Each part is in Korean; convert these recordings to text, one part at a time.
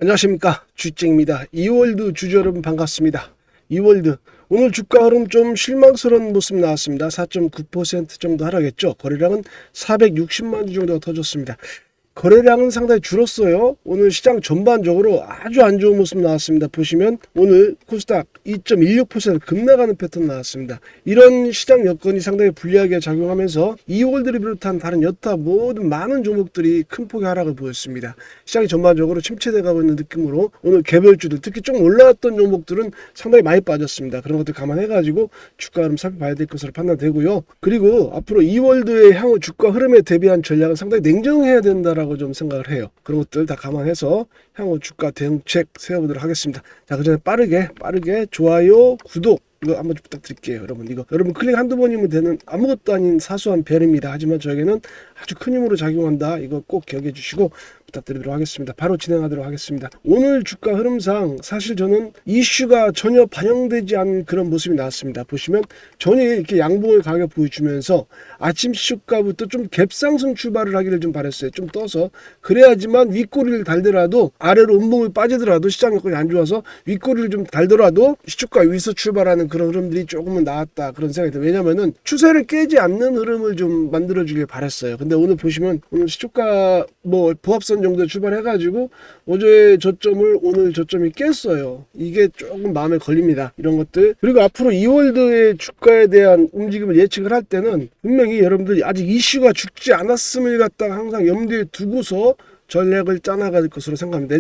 안녕하십니까, 주식쟁입니다. 이월드 주주 여러분 반갑습니다. 이월드 오늘 주가 흐름 좀 실망스러운 모습 나왔습니다. 4.9% 정도 하락했죠. 거래량은 460만 주 정도가 터졌습니다. 거래량은 상당히 줄었어요. 오늘 시장 전반적으로 아주 안 좋은 모습 나왔습니다. 보시면 오늘 코스닥 2.16% 급락하는 패턴 나왔습니다. 이런 시장 여건이 상당히 불리하게 작용하면서 이월드를 비롯한 다른 여타 모든 많은 종목들이 큰 폭의 하락을 보였습니다. 시장이 전반적으로 침체돼 가고 있는 느낌으로 오늘 개별주들, 특히 좀 올라왔던 종목들은 상당히 많이 빠졌습니다. 그런 것들 감안해가지고 주가 흐름 살펴봐야 될 것으로 판단되고요. 그리고 앞으로 이월드의 향후 주가 흐름에 대비한 전략은 상당히 냉정해야 된다라고 좀 생각을 해요. 그런 것들 다 감안해서 향후 주가 대응책 세워보도록 하겠습니다. 자, 그 전에 빠르게 좋아요, 구독 이거 한번 좀 부탁드릴게요. 여러분 클릭 한두 번이면 되는 아무것도 아닌 사소한 별입니다. 하지만 저에게는 아주 큰 힘으로 작용한다. 이거 꼭 기억해 주시고 부탁드리도록 하겠습니다. 바로 진행하도록 하겠습니다. 오늘 주가 흐름상 사실 저는 이슈가 전혀 반영되지 않은 그런 모습이 나왔습니다. 보시면 전혀 이렇게 양봉의 가격 보여주면서 아침 시초가부터 좀 갭상승 출발을 하기를 좀 바랬어요. 좀 떠서 그래야지만 윗꼬리를 달더라도 아래로 음봉을 빠지더라도 시장 여건이 안 좋아서 윗꼬리를 좀 달더라도 시초가 위에서 출발하는 그런 흐름들이 조금은 나왔다, 그런 생각이 들어요. 왜냐면은 추세를 깨지 않는 흐름을 좀 만들어주길 바랬어요. 근데 오늘 보시면 오늘 시초가 보합선 정도 출발해가지고 어제 저점을 오늘 저점이 깼어요. 이게 조금 마음에 걸립니다. 이런 것들. 그리고 앞으로 이월드의 주가에 대한 움직임을 예측을 할 때는 분명히 여러분들이 아직 이슈가 죽지 않았음을 갖다가 항상 염두에 두고서 전략을 짜나갈 것으로 생각합니다.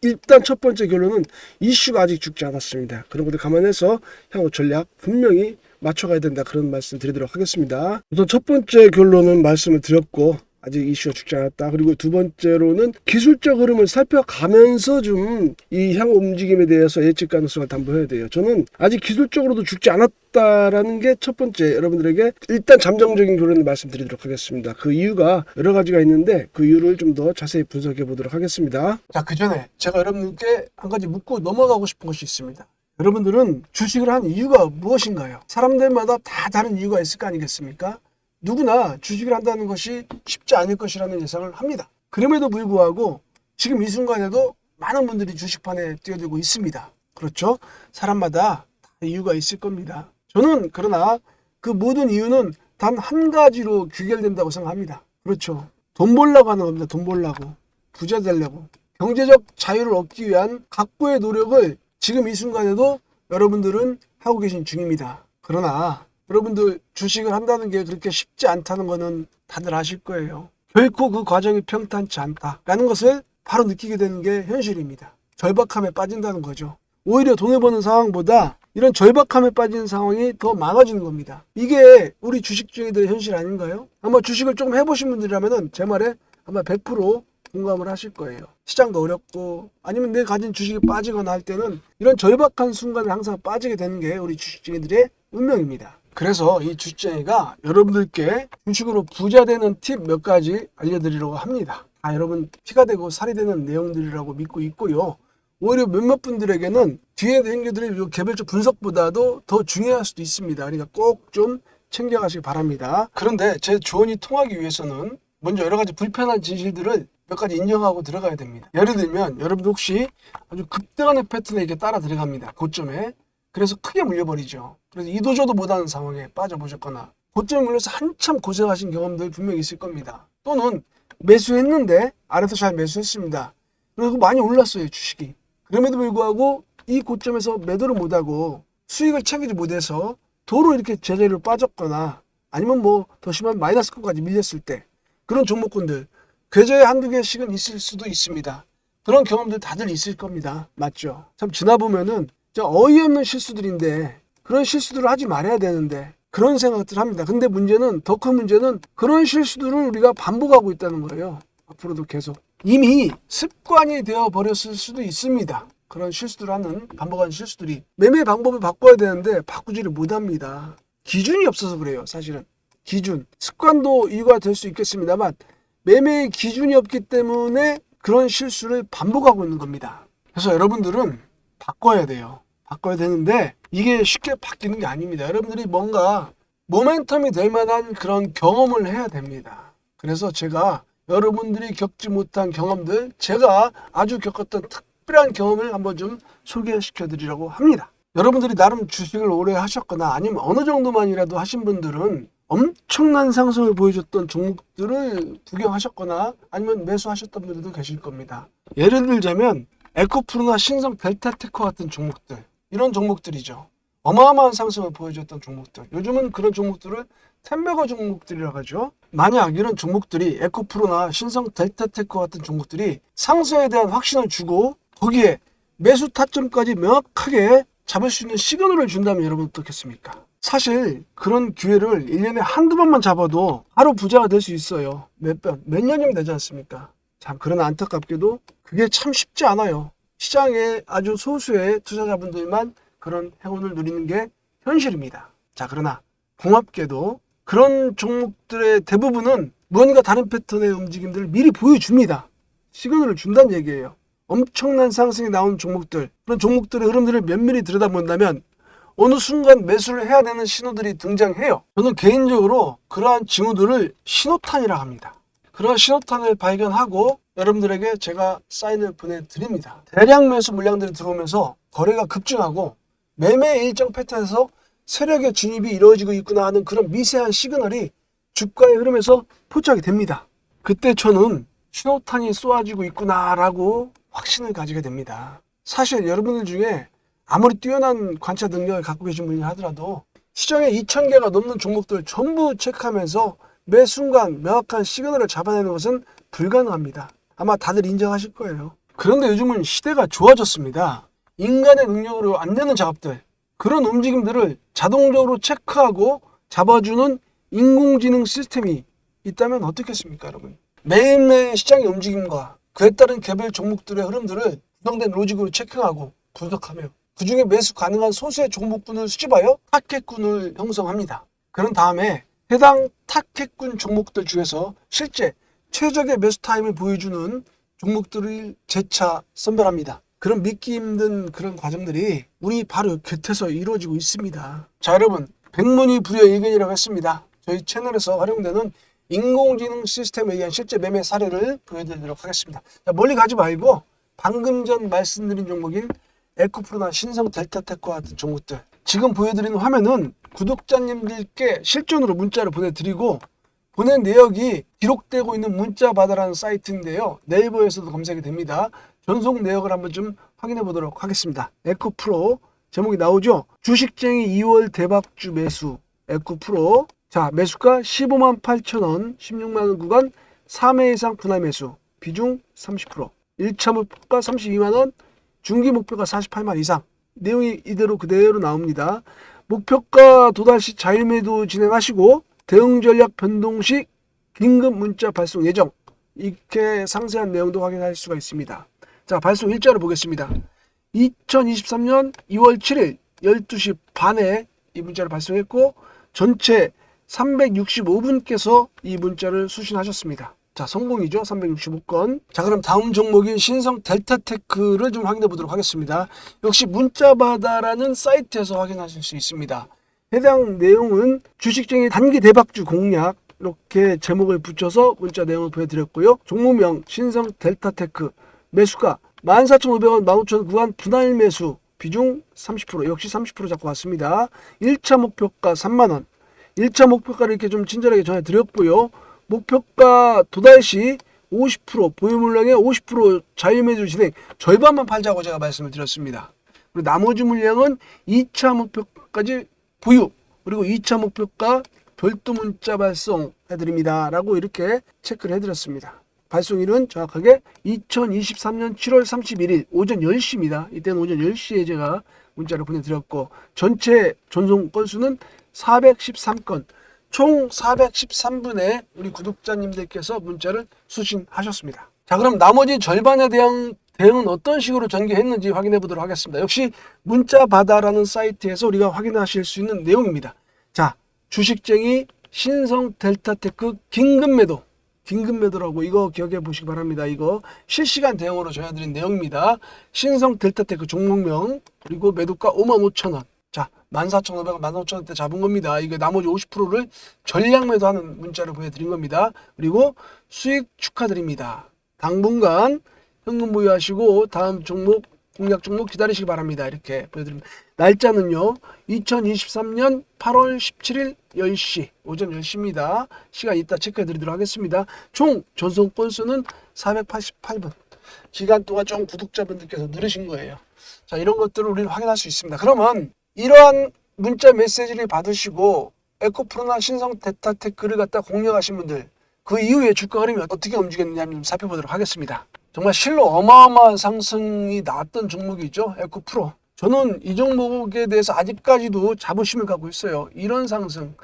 일단 첫 번째 결론은 이슈가 아직 죽지 않았습니다. 그런 것들 감안해서 향후 전략 분명히 맞춰가야 된다, 그런 말씀 드리도록 하겠습니다. 우선 첫 번째 결론은 말씀을 드렸고 아직 이슈가 죽지 않았다. 그리고 두 번째로는 기술적 흐름을 살펴가면서 좀 이 향후 움직임에 대해서 예측 가능성을 담보해야 돼요. 저는 아직 기술적으로도 죽지 않았다라는 게 첫 번째, 여러분들에게 일단 잠정적인 결론을 말씀드리도록 하겠습니다. 그 이유가 여러 가지가 있는데 그 이유를 좀 더 자세히 분석해 보도록 하겠습니다. 자, 그 전에 제가 여러분들께 한 가지 묻고 넘어가고 싶은 것이 있습니다. 여러분들은 주식을 한 이유가 무엇인가요? 사람들마다 다 다른 이유가 있을 거 아니겠습니까? 누구나 주식을 한다는 것이 쉽지 않을 것이라는 예상을 합니다. 그럼에도 불구하고 지금 이 순간에도 많은 분들이 주식판에 뛰어들고 있습니다. 그렇죠? 사람마다 다 이유가 있을 겁니다. 저는 그러나 그 모든 이유는 단 한 가지로 귀결된다고 생각합니다. 그렇죠. 돈 벌려고 하는 겁니다. 돈 벌려고. 부자 되려고. 경제적 자유를 얻기 위한 각고의 노력을 지금 이 순간에도 여러분들은 하고 계신 중입니다. 그러나 여러분들 주식을 한다는 게 그렇게 쉽지 않다는 거는 다들 아실 거예요. 결코 그 과정이 평탄치 않다라는 것을 바로 느끼게 되는 게 현실입니다. 절박함에 빠진다는 거죠. 오히려 돈을 버는 상황보다 이런 절박함에 빠지는 상황이 더 많아지는 겁니다. 이게 우리 주식주의들의 현실 아닌가요? 아마 주식을 조금 해보신 분들이라면 제 말에 아마 100% 공감을 하실 거예요. 시장도 어렵고 아니면 내 가진 주식이 빠지거나 할 때는 이런 절박한 순간을 항상 빠지게 되는 게 우리 주식주의들의 운명입니다. 그래서 이 주식쟁이가 여러분들께 주식으로 부자 되는 팁 몇 가지 알려드리려고 합니다. 여러분 피가 되고 살이 되는 내용들이라고 믿고 있고요. 오히려 몇몇 분들에게는 뒤에 행주들의 개별적 분석보다도 더 중요할 수도 있습니다. 그러니까 꼭 좀 챙겨가시기 바랍니다. 그런데 제 조언이 통하기 위해서는 먼저 여러 가지 불편한 진실들을 몇 가지 인정하고 들어가야 됩니다. 예를 들면 여러분들 혹시 아주 급등하는 패턴에 이렇게 따라 들어갑니다. 고점에. 그래서 크게 물려버리죠. 그래서 이도저도 못하는 상황에 빠져보셨거나 고점에 물려서 한참 고생하신 경험들 분명히 있을 겁니다. 또는 매수했는데 아래서 잘 매수했습니다. 그리고 많이 올랐어요, 주식이. 그럼에도 불구하고 이 고점에서 매도를 못하고 수익을 챙기지 못해서 도로 이렇게 제자리로 빠졌거나 아니면 더 심한 마이너스권까지 밀렸을 때 그런 종목군들 계좌에 한두 개씩은 있을 수도 있습니다. 그런 경험들 다들 있을 겁니다. 맞죠? 참 지나보면은 어이없는 실수들인데 그런 실수들을 하지 말아야 되는데 그런 생각들을 합니다. 근데 문제는, 더 큰 문제는 그런 실수들을 우리가 반복하고 있다는 거예요. 앞으로도 계속. 이미 습관이 되어 버렸을 수도 있습니다. 그런 실수를 하는, 반복하는 실수들이. 매매 방법을 바꿔야 되는데 바꾸지를 못합니다. 기준이 없어서 그래요, 사실은. 기준. 습관도 이유가 될 수 있겠습니다만 매매의 기준이 없기 때문에 그런 실수를 반복하고 있는 겁니다. 그래서 여러분들은 바꿔야 돼요. 바꿔야 되는데 이게 쉽게 바뀌는 게 아닙니다. 여러분들이 뭔가 모멘텀이 될 만한 그런 경험을 해야 됩니다. 그래서 제가 여러분들이 겪지 못한 경험들, 제가 아주 겪었던 특별한 경험을 한번 좀 소개시켜 드리려고 합니다. 여러분들이 나름 주식을 오래 하셨거나 아니면 어느 정도만이라도 하신 분들은 엄청난 상승을 보여줬던 종목들을 구경하셨거나 아니면 매수하셨던 분들도 계실 겁니다. 예를 들자면 에코프로나 신성 델타테크 같은 종목들, 이런 종목들이죠. 어마어마한 상승을 보여줬던 종목들. 요즘은 그런 종목들을 템베거 종목들이라고 하죠. 만약 이런 종목들이 에코프로나 신성 델타테크 같은 종목들이 상승에 대한 확신을 주고 거기에 매수 타점까지 명확하게 잡을 수 있는 시그널을 준다면 여러분 어떻겠습니까? 사실 그런 기회를 1년에 한두 번만 잡아도 바로 부자가 될 수 있어요. 몇 년이면 되지 않습니까? 참, 그러나 안타깝게도 그게 참 쉽지 않아요. 시장에 아주 소수의 투자자분들만 그런 행운을 누리는 게 현실입니다. 자, 그러나 고맙게도 그런 종목들의 대부분은 무언가 다른 패턴의 움직임들을 미리 보여줍니다. 시그널을 준다는 얘기예요. 엄청난 상승이 나온 종목들, 그런 종목들의 흐름들을 면밀히 들여다본다면 어느 순간 매수를 해야 되는 신호들이 등장해요. 저는 개인적으로 그러한 징후들을 신호탄이라 합니다. 그런 신호탄을 발견하고 여러분들에게 제가 사인을 보내드립니다. 대량 매수 물량들이 들어오면서 거래가 급증하고 매매 일정 패턴에서 세력의 진입이 이루어지고 있구나 하는 그런 미세한 시그널이 주가의 흐름에서 포착이 됩니다. 그때 저는 신호탄이 쏘아지고 있구나라고 확신을 가지게 됩니다. 사실 여러분들 중에 아무리 뛰어난 관찰 능력을 갖고 계신 분이 하더라도 시장에 2,000개가 넘는 종목들을 전부 체크하면서 매 순간 명확한 시그널을 잡아내는 것은 불가능합니다. 아마 다들 인정하실 거예요. 그런데 요즘은 시대가 좋아졌습니다. 인간의 능력으로 안 되는 작업들, 그런 움직임들을 자동적으로 체크하고 잡아주는 인공지능 시스템이 있다면 어떻겠습니까, 여러분? 매일매일 시장의 움직임과 그에 따른 개별 종목들의 흐름들을 구성된 로직으로 체크하고 분석하며 그 중에 매수 가능한 소수의 종목군을 수집하여 타겟군을 형성합니다. 그런 다음에 해당 타겟군 종목들 중에서 실제 최적의 매수 타임을 보여주는 종목들을 재차 선별합니다. 그런 믿기 힘든 그런 과정들이 우리 바로 곁에서 이루어지고 있습니다. 자, 여러분, 백문이불여일견이라고 했습니다. 저희 채널에서 활용되는 인공지능 시스템에 의한 실제 매매 사례를 보여드리도록 하겠습니다. 자, 멀리 가지 말고 방금 전 말씀드린 종목인 에코프로나 신성 델타테크와 같은 종목들, 지금 보여드리는 화면은 구독자님들께 실존으로 문자를 보내드리고 보낸 내역이 기록되고 있는 문자바다라는 사이트인데요. 네이버에서도 검색이 됩니다. 전송 내역을 한번 좀 확인해 보도록 하겠습니다. 에코프로 제목이 나오죠. 주식쟁이 2월 대박주 매수 에코프로. 자, 매수가 15만 8천 원, 16만 원 구간 3회 이상 분할 매수, 비중 30%, 1차 목표가 32만 원, 중기 목표가 48만 이상. 내용이 이대로 그대로 나옵니다. 목표가 도달 시 자율매도 진행하시고 대응 전략 변동 시 긴급 문자 발송 예정. 이렇게 상세한 내용도 확인할 수가 있습니다. 자, 발송 일자를 보겠습니다. 2023년 2월 7일 12시 반에 이 문자를 발송했고 전체 365분께서 이 문자를 수신하셨습니다. 자, 성공이죠. 365건. 자, 그럼 다음 종목인 신성 델타테크를 좀 확인해 보도록 하겠습니다. 역시 문자바다라는 사이트에서 확인하실 수 있습니다. 해당 내용은 주식쟁이 단기 대박주 공략, 이렇게 제목을 붙여서 문자 내용을 보여드렸고요. 종목명 신성 델타테크, 매수가 14,500원, 15,000원 구간 분할 매수, 비중 30%, 역시 30% 잡고 왔습니다. 1차 목표가 3만원. 1차 목표가를 이렇게 좀 친절하게 전해드렸고요. 목표가 도달 시 50%, 보유 물량의 50% 자유매수 진행, 절반만 팔자고 제가 말씀을 드렸습니다. 그리고 나머지 물량은 2차 목표까지 보유, 그리고 2차 목표가 별도 문자 발송해드립니다. 라고 이렇게 체크를 해드렸습니다. 발송일은 정확하게 2023년 7월 31일 오전 10시입니다. 이때는 오전 10시에 제가 문자를 보내드렸고 전체 전송 건수는 413건, 총 413분의 우리 구독자님들께서 문자를 수신하셨습니다. 자, 그럼 나머지 절반에 대한 대응은 어떤 식으로 전개했는지 확인해 보도록 하겠습니다. 역시 문자바다라는 사이트에서 우리가 확인하실 수 있는 내용입니다. 자, 주식쟁이 신성 델타테크 긴급매도, 긴급매도라고 이거 기억해 보시기 바랍니다. 이거 실시간 대응으로 전해드린 내용입니다. 신성 델타테크 종목명, 그리고 매도가 55,000원. 자, 14,500원, 15,000원대 잡은 겁니다. 이거 나머지 50%를 전량 매도하는 문자를 보내드린 겁니다. 그리고 수익 축하드립니다. 당분간 현금 보유하시고 다음 종목, 공략 종목 기다리시기 바랍니다. 이렇게 보여드립니다. 날짜는요, 2023년 8월 17일 10시, 오전 10시입니다. 시간 이따 체크해 드리도록 하겠습니다. 총 전송 건수는 488분. 기간 동안 좀 구독자분들께서 늘으신 거예요. 자, 이런 것들을 우리는 확인할 수 있습니다. 그러면 이러한 문자 메시지를 받으시고 에코프로나 신성 데타테크를 갖다 공략하신 분들, 그 이후에 주가 흐름이 어떻게 움직였느냐 좀 살펴보도록 하겠습니다. 정말 실로 어마어마한 상승이 나왔던 종목이죠. 에코프로. 저는 이 종목에 대해서 아직까지도 자부심을 갖고 있어요. 이런 상승.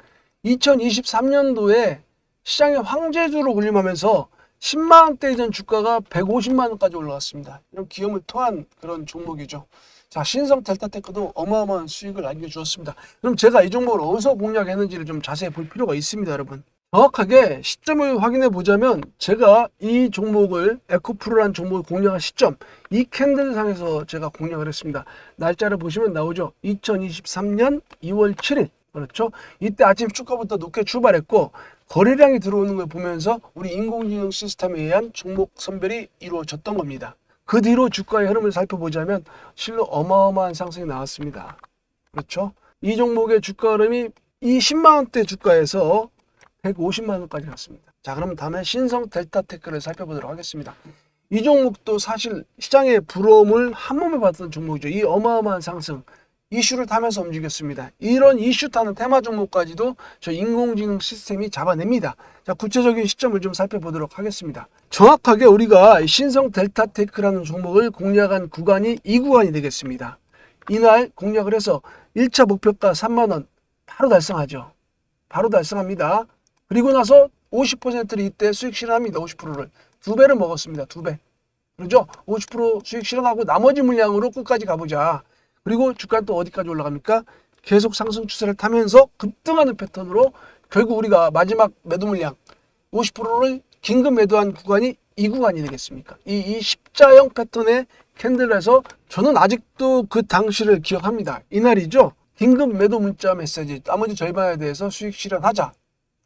2023년도에 시장의 황제주로 군림하면서 10만원대 이전 주가가 150만원까지 올라갔습니다. 이런 기염을 토한 그런 종목이죠. 자, 신성 델타테크도 어마어마한 수익을 안겨주었습니다. 그럼 제가 이 종목을 어디서 공략했는지를 좀 자세히 볼 필요가 있습니다, 여러분. 정확하게 시점을 확인해 보자면 제가 이 종목을 에코프로라는 종목을 공략한 시점, 이 캔들상에서 제가 공략을 했습니다. 날짜를 보시면 나오죠. 2023년 2월 7일. 그렇죠. 이때 아침 주가부터 높게 출발했고 거래량이 들어오는 걸 보면서 우리 인공지능 시스템에 의한 종목 선별이 이루어졌던 겁니다. 그 뒤로 주가의 흐름을 살펴보자면 실로 어마어마한 상승이 나왔습니다. 그렇죠. 이 종목의 주가 흐름이 이 10만원대 주가에서 150만원까지 갔습니다. 자, 그럼 다음에 신성 델타테크를 살펴보도록 하겠습니다. 이 종목도 사실 시장의 부러움을 한 몸에 받던 종목이죠. 이 어마어마한 상승, 이슈를 타면서 움직였습니다. 이런 이슈 타는 테마 종목까지도 저 인공지능 시스템이 잡아냅니다. 자, 구체적인 시점을 좀 살펴보도록 하겠습니다. 정확하게 우리가 신성 델타테크라는 종목을 공략한 구간이 이 구간이 되겠습니다. 이날 공략을 해서 1차 목표가 3만원 바로 달성하죠. 바로 달성합니다. 그리고 나서 50%를 이때 수익 실현합니다. 50%를. 2배를 먹었습니다. 2배. 그렇죠? 50% 수익 실현하고 나머지 물량으로 끝까지 가보자. 그리고 주가는 또 어디까지 올라갑니까? 계속 상승 추세를 타면서 급등하는 패턴으로 결국 우리가 마지막 매도 물량 50%를 긴급 매도한 구간이 이 구간이 되겠습니까? 이 십자형 패턴의 캔들에서 저는 아직도 그 당시를 기억합니다. 이날이죠. 긴급 매도 문자 메시지, 나머지 절반에 대해서 수익 실현하자.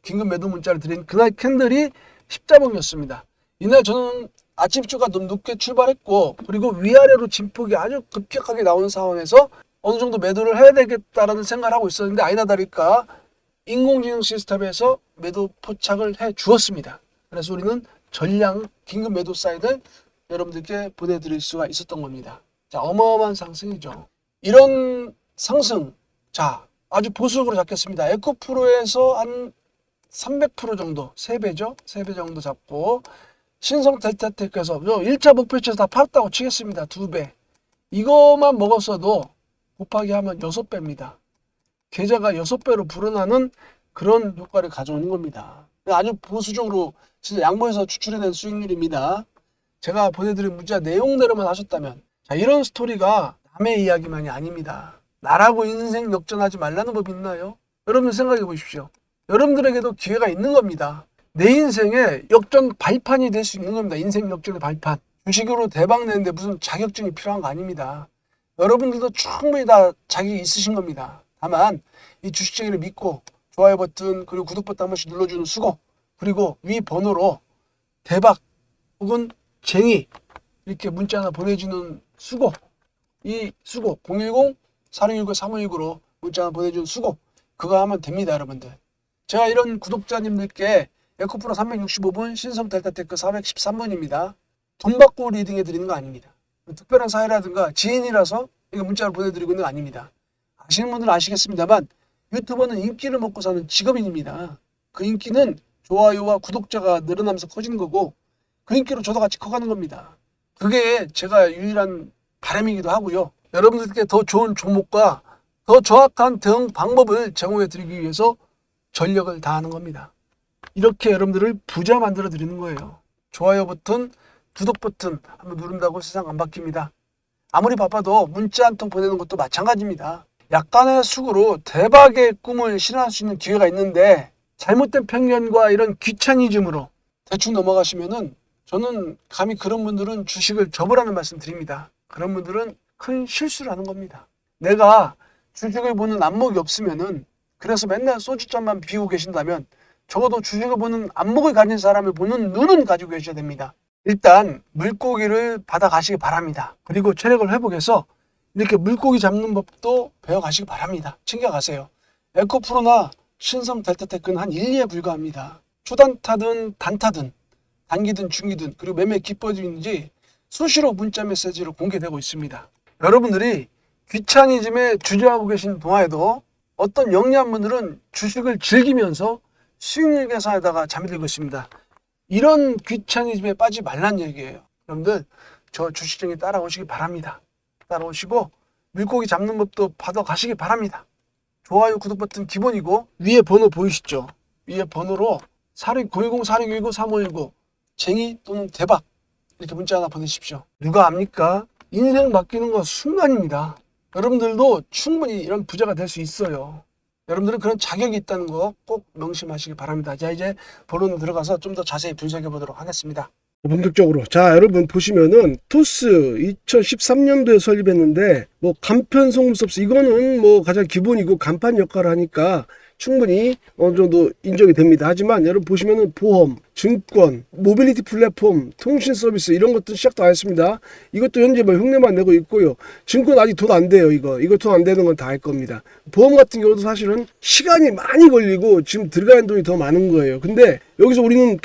긴급 매도 문자를 드린 그날 캔들이 십자봉이었습니다. 이날 저는 아침 주가 너무 높게 출발했고 그리고 위아래로 진폭이 아주 급격하게 나오는 상황에서 어느 정도 매도를 해야 되겠다라는 생각을 하고 있었는데 아니나 다를까 인공지능 시스템에서 매도 포착을 해 주었습니다. 그래서 우리는 전량 긴급 매도 사인을 여러분들께 보내드릴 수가 있었던 겁니다. 자, 어마어마한 상승이죠. 이런 상승, 자, 아주 보수적으로 잡겠습니다. 에코프로에서 한 300% 정도, 3배죠? 3배 정도 잡고 신성 델타테크에서 1차 목표치에서 다 팔았다고 치겠습니다. 2배. 이것만 먹었어도 곱하기 하면 6배입니다. 계좌가 6배로 불어나는 그런 효과를 가져오는 겁니다. 아주 보수적으로 진짜 양보해서 추출해낸 수익률입니다. 제가 보내드린 문자 내용대로만 하셨다면 자, 이런 스토리가 남의 이야기만이 아닙니다. 나라고 인생 역전하지 말라는 법이 있나요? 여러분 생각해 보십시오. 여러분들에게도 기회가 있는 겁니다. 내 인생의 역전 발판이 될 수 있는 겁니다. 인생 역전의 발판. 주식으로 대박 내는데 무슨 자격증이 필요한 거 아닙니다. 여러분들도 충분히 다 자격이 있으신 겁니다. 다만 이 주식쟁이를 믿고 좋아요 버튼 그리고 구독 버튼 한 번씩 눌러주는 수고, 그리고 위 번호로 대박 혹은 쟁이 이렇게 문자 하나 보내주는 수고, 이 수고 010-4619-3519로 문자 하나 보내주는 수고, 그거 하면 됩니다. 여러분들, 제가 이런 구독자님들께 에코프로 365분, 신성 델타테크 413분입니다. 돈 받고 리딩해 드리는 거 아닙니다. 특별한 사회라든가 지인이라서 이거 문자를 보내드리고 있는 거 아닙니다. 아시는 분들은 아시겠습니다만 유튜버는 인기를 먹고 사는 직업인입니다. 그 인기는 좋아요와 구독자가 늘어나면서 커지는 거고 그 인기로 저도 같이 커가는 겁니다. 그게 제가 유일한 바람이기도 하고요. 여러분들께 더 좋은 종목과 더 정확한 대응 방법을 제공해 드리기 위해서 전력을 다하는 겁니다. 이렇게 여러분들을 부자 만들어 드리는 거예요. 좋아요 버튼, 구독 버튼 한번 누른다고 세상 안 바뀝니다. 아무리 바빠도 문자 한 통 보내는 것도 마찬가지입니다. 약간의 수고로 대박의 꿈을 실현할 수 있는 기회가 있는데 잘못된 편견과 이런 귀차니즘으로 대충 넘어가시면은 저는 감히 그런 분들은 주식을 접으라는 말씀 드립니다. 그런 분들은 큰 실수를 하는 겁니다. 내가 주식을 보는 안목이 없으면은, 그래서 맨날 소주잔만 비우고 계신다면 적어도 주식을 보는 안목을 가진 사람을 보는 눈은 가지고 계셔야 됩니다. 일단 물고기를 받아가시기 바랍니다. 그리고 체력을 회복해서 이렇게 물고기 잡는 법도 배워가시기 바랍니다. 챙겨가세요. 에코프로나 신성 델타테크는 한 1, 2에 불과합니다. 초단타든 단타든 단기든 중기든 그리고 매매 기법인지 수시로 문자 메시지로 공개되고 있습니다. 여러분들이 귀차니즘에 주저하고 계신 동안에도 어떤 영리한 분들은 주식을 즐기면서 수익률 계산하다가 잠이 들고 있습니다. 이런 귀차니즘에 빠지지 말란 얘기예요. 여러분들 저 주식쟁이 따라오시기 바랍니다. 따라오시고 물고기 잡는 법도 받아가시기 바랍니다. 좋아요, 구독 버튼 기본이고 위에 번호 보이시죠? 위에 번호로 46-910-4619-3519 쟁이 또는 대박 이렇게 문자 하나 보내십시오. 누가 압니까? 인생 바뀌는 건 순간입니다. 여러분들도 충분히 이런 부자가 될 수 있어요. 여러분들은 그런 자격이 있다는 거 꼭 명심하시기 바랍니다. 자, 이제 본론으로 들어가서 좀 더 자세히 분석해 보도록 하겠습니다. 본격적으로. 자, 여러분 보시면은 토스 2013년도에 설립했는데 뭐 간편 송금서비스 이거는 뭐 가장 기본이고 간판 역할을 하니까 충분히 어느 정도 인정이 됩니다. 하지만 여러분 보시면은 보험, 증권, 모빌리티 플랫폼, 통신 서비스 이런 것도 시작도 안 했습니다. 이것도 현재 뭐 흉내만 내고 있고요. 증권 아직 돈 안 돼요. 이거 돈 안 되는 건 다 할 겁니다. 보험 같은 경우도 사실은 시간이 많이 걸리고 지금 들어가는 돈이 더 많은 거예요. 근데 여기서 우리는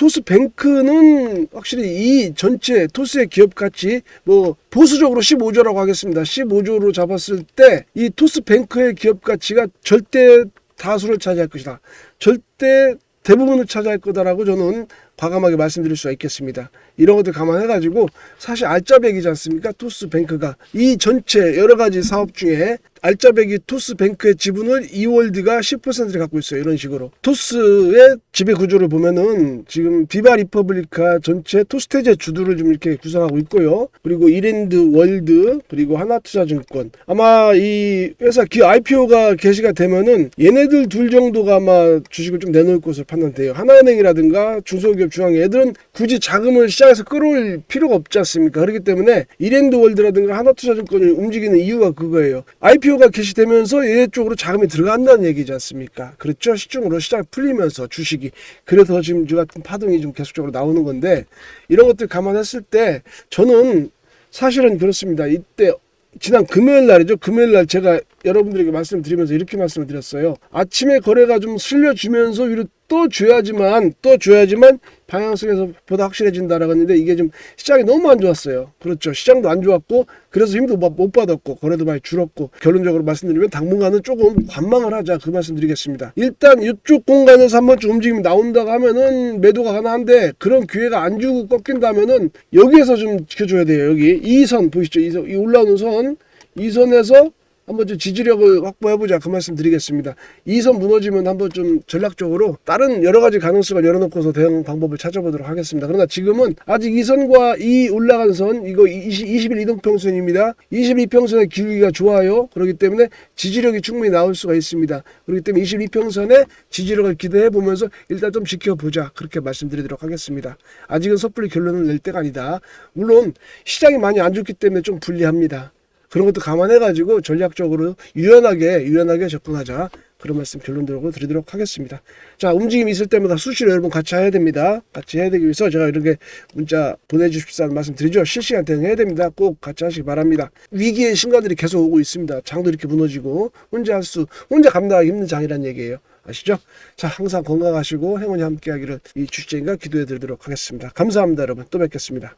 토스뱅크는 확실히 이 전체 토스의 기업 가치 뭐 보수적으로 15조라고 하겠습니다. 15조로 잡았을 때 이 토스뱅크의 기업 가치가 절대 다수를 차지할 것이다. 절대 대부분을 차지할 거다라고 저는 과감하게 말씀드릴 수가 있겠습니다. 이런 것들 감안해가지고 사실 알짜배기지 않습니까? 토스뱅크가 이 전체 여러 가지 사업 중에 알짜배기 토스뱅크의 지분을 이월드가 10%를 갖고 있어요. 이런 식으로 토스의 지배 구조를 보면은 지금 비바 리퍼블리카 전체 토스테제 주주를 좀 이렇게 구성하고 있고요. 그리고 이랜드 월드 그리고 하나투자증권 아마 이 회사 IPO가 개시가 되면은 얘네들 둘 정도가 아마 주식을 좀 내놓을 것으로 판단돼요. 하나은행이라든가 중소기업 중앙회 애들은 굳이 자금을 시장에서 끌어올 필요가 없지 않습니까? 그렇기 때문에 이랜드 월드라든가 하나투자증권을 움직이는 이유가 그거예요. IPO가 개시되면서 얘네 쪽으로 자금이 들어간다는 얘기지 않습니까? 그렇죠? 시중으로 시장이 풀리면서 주식이 그래서 지금 저 같은 파동이 좀 계속적으로 나오는 건데 이런 것들 감안했을 때 저는 사실은 그렇습니다. 이때 지난 금요일 날이죠. 금요일 날 제가 여러분들에게 말씀드리면서 이렇게 말씀을 드렸어요. 아침에 거래가 좀 실려주면서 위로 또 줘야지만 방향성에서 보다 확실해진다라고 했는데 이게 좀 시장이 너무 안 좋았어요. 그렇죠. 시장도 안 좋았고 그래서 힘도 못 받았고 거래도 많이 줄었고 결론적으로 말씀드리면 당분간은 조금 관망을 하자 그 말씀드리겠습니다. 일단 이쪽 공간에서 한 번쯤 움직임이 나온다고 하면은 매도가 가능한데 그런 기회가 안 주고 꺾인다면은 여기에서 좀 지켜줘야 돼요. 여기 이 선 보이시죠? 이 올라오는 선 이 선에서 한번 좀 지지력을 확보해보자 그 말씀 드리겠습니다. 이 선 무너지면 한번 좀 전략적으로 다른 여러 가지 가능성을 열어놓고서 대응 방법을 찾아보도록 하겠습니다. 그러나 지금은 아직 이 선과 이 올라간 선 이거 20일 이동평선입니다. 22평선의 기울기가 좋아요. 그렇기 때문에 지지력이 충분히 나올 수가 있습니다. 그렇기 때문에 22평선의 지지력을 기대해보면서 일단 좀 지켜보자 그렇게 말씀드리도록 하겠습니다. 아직은 섣불리 결론을 낼 때가 아니다. 물론 시장이 많이 안 좋기 때문에 좀 불리합니다. 그런 것도 감안해가지고 전략적으로 유연하게 접근하자. 그런 말씀 결론적으로 드리도록 하겠습니다. 자, 움직임이 있을 때마다 수시로 여러분 같이 해야 됩니다. 같이 해야 되기 위해서 제가 이렇게 문자 보내주십사는 말씀 드리죠. 실시간 대응해야 됩니다. 꼭 같이 하시기 바랍니다. 위기의 순간들이 계속 오고 있습니다. 장도 이렇게 무너지고 혼자 감당하기 힘든 장이란 얘기예요. 아시죠? 자, 항상 건강하시고 행운이 함께하기를 이 주식쟁이가 기도해 드리도록 하겠습니다. 감사합니다. 여러분. 또 뵙겠습니다.